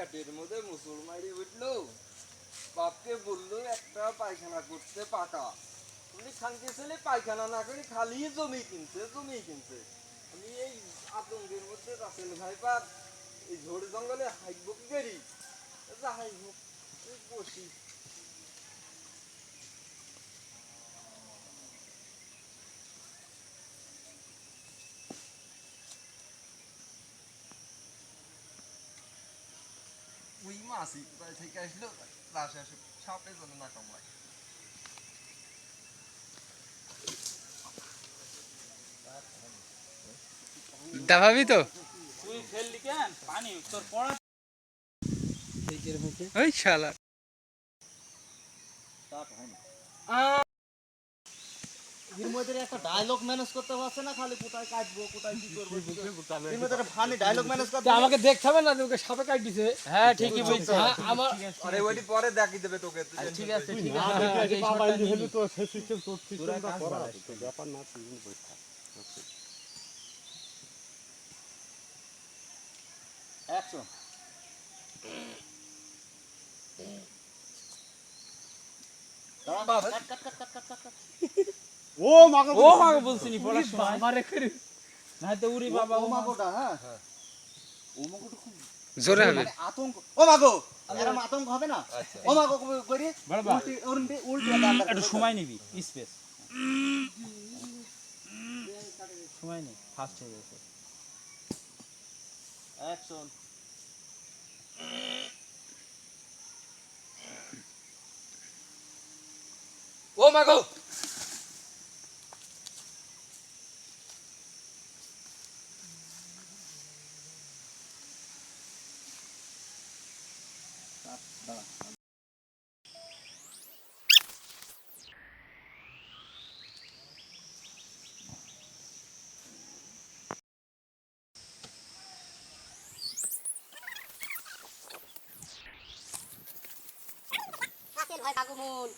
পেটের মধ্যে মুসুর মারি উঠলো, বাপকে বললো একটা পায়খানা করতে পাকা। উনি শান্তি ছেলে পায়খানা না করে খালি জমি কিনছে। আমি এই আতঙ্কের মধ্যে রাসেল ভাইপার এই ঝোড় জঙ্গলে হাইকবো কি করি, যাই হোক বসি। ওই মাছই কোথায় থেকে আসলো, রাশে আসে সাপের জন্য না কামড়ায়। দাবাবি তো তুই ফেললি কেন পানি তোর পড়া ওই শালা এর মধ্যে একটা ডায়লগ ম্যানেজ করতে পারছে না, খালি কোথায় কাটবো কোথায় কি করবো। এর মধ্যে একটা ফানি ডায়লগ ম্যানেজ করতে আমাকে দেখতে হবে না, তোকে সাপে কাট দিছে। হ্যাঁ ঠিকই বলছিস আমার আরে ওইটি পরে দেখিয়ে দেবে তোকে। ঠিক আছে ঠিক না, আছে দেখে এই বাবা শটটা ইনি নিয়ে হলো তো সেই সিস্টেম তোর সিস্টেমটা করা আছে তো ব্যাপার না, তুই বই থাক। অ্যাকশন। ও মাগো ও মাকে বলছিনি পড়ার সময় বাবারে করে না তো উরি বাবা ও মাগোটা, হ্যাঁ ও মাগোটা খুব জোরে হবে। মানে আতঙ্ক। ও মাগো এরকম আতঙ্ক হবে না। ও মাগো করি বাবা উল্টে উল্টে একটু সময় নিবি স্পেস সময় নেই ফাস্ট হয়ে গেছে অ্যাকশন। ও মাগো রাসেল ভাই আগমন।